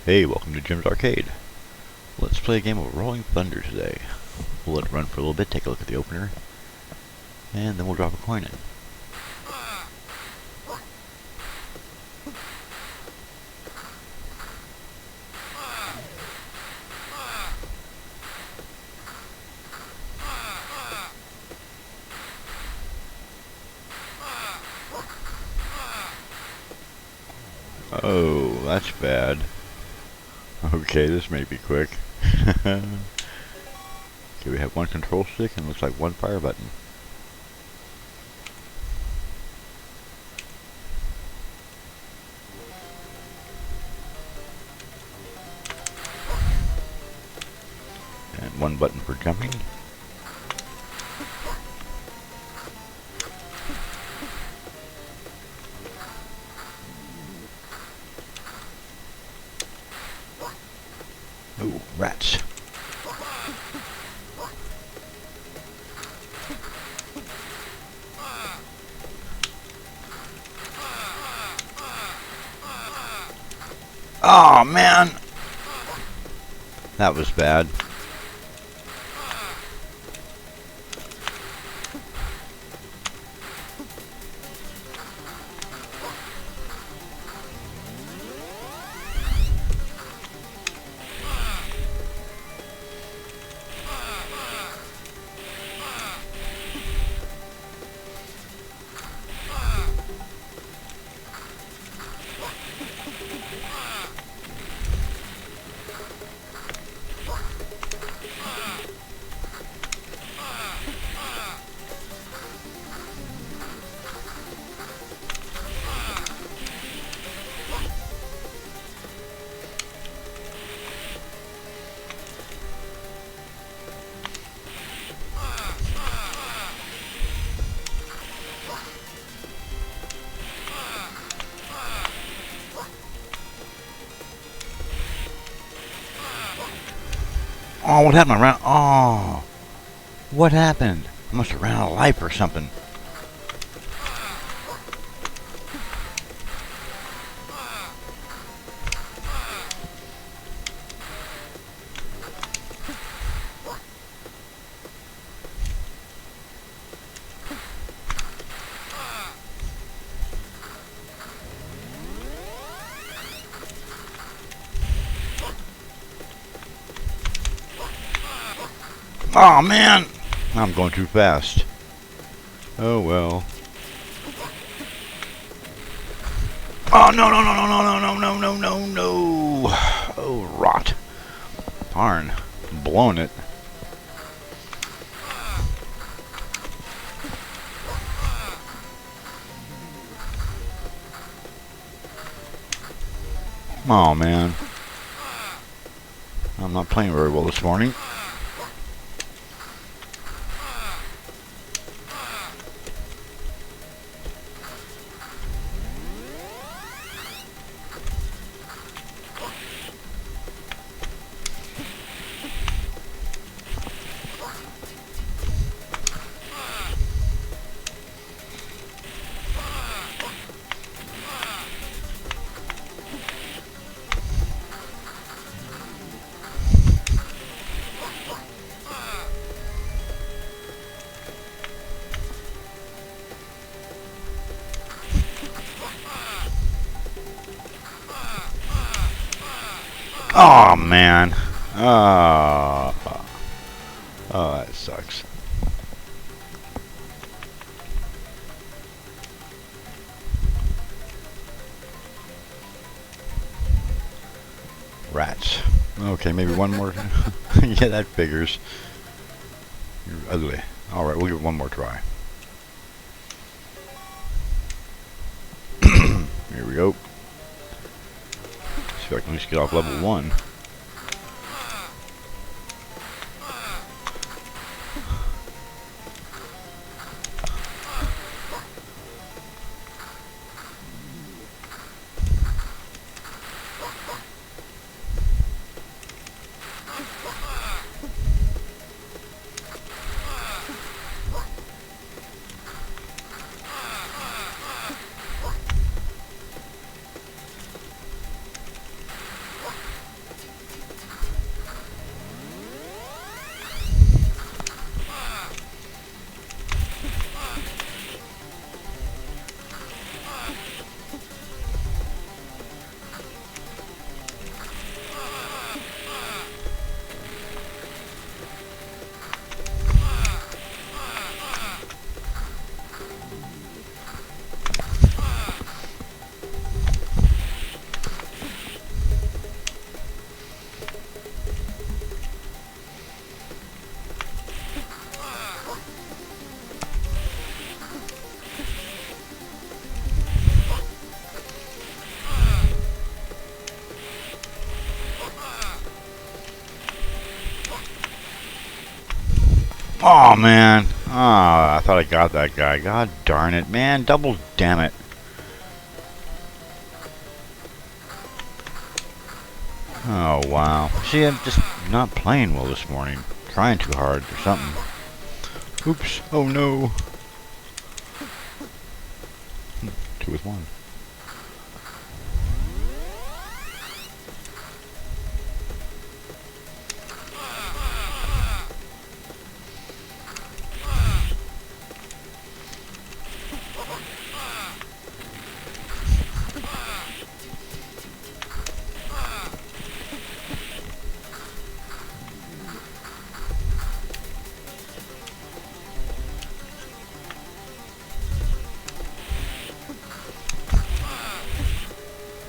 Hey, welcome to Jim's Arcade. Let's play a game of Rolling Thunder today. We'll let it run for a little bit, take a look at the opener, and then we'll drop a coin in. Oh, that's bad. Okay, this may be quick. Okay, we have one control stick and looks like one fire button. And one button for jumping. Ooh, rats. Oh man! That was bad. Oh, what happened? What happened? I must have ran out of life or something. Oh man! I'm going too fast. Oh well. Oh no no no no no no no no no no! Oh rot! Darn, blown it. Oh man, I'm not playing very well this morning. Oh man. Oh, that sucks. Rats. Okay, maybe one more. Yeah, that figures. You're ugly. Alright, we'll give it one more try. Here we go. See if I can at least get off level 1. Oh, man. Ah, I thought I got that guy. God darn it, man. Double damn it. Oh, wow. See, I'm just not playing well this morning. Trying too hard or something. Oops. Oh, no. 2 with 1.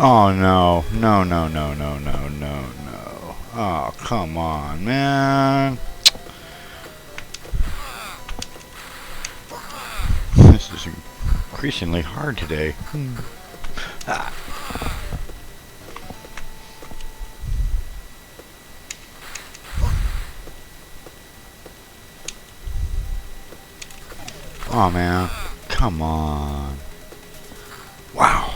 Oh, no. No, no, no, no, no, no, no. Oh, come on, man. This is increasingly hard today. Ah. Oh, man. Come on. Wow.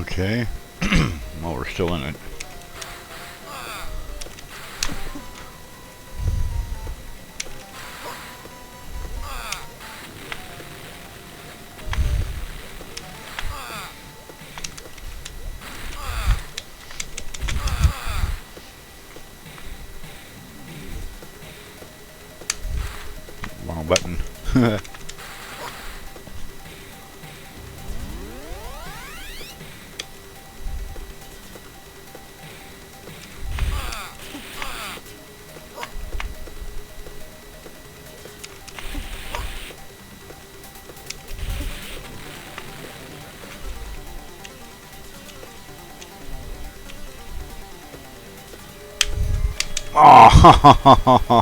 Okay. Well, we're still in it. Wrong button.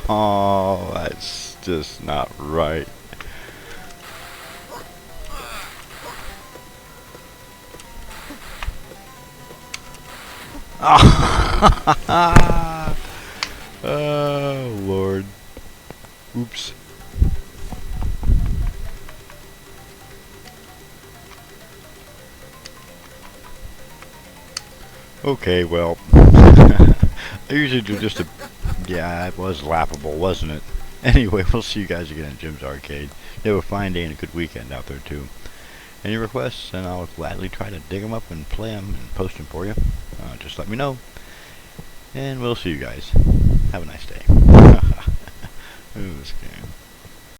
Oh, that's just not right. Oh, Lord. Oops. Okay, well. I usually do just a... Yeah, it was laughable, wasn't it? Anyway, we'll see you guys again at Jim's Arcade. You have a fine day and a good weekend out there, too. Any requests, and I'll gladly try to dig them up and play them and post them for you. Just let me know. And we'll see you guys. Have a nice day. Ooh, this game.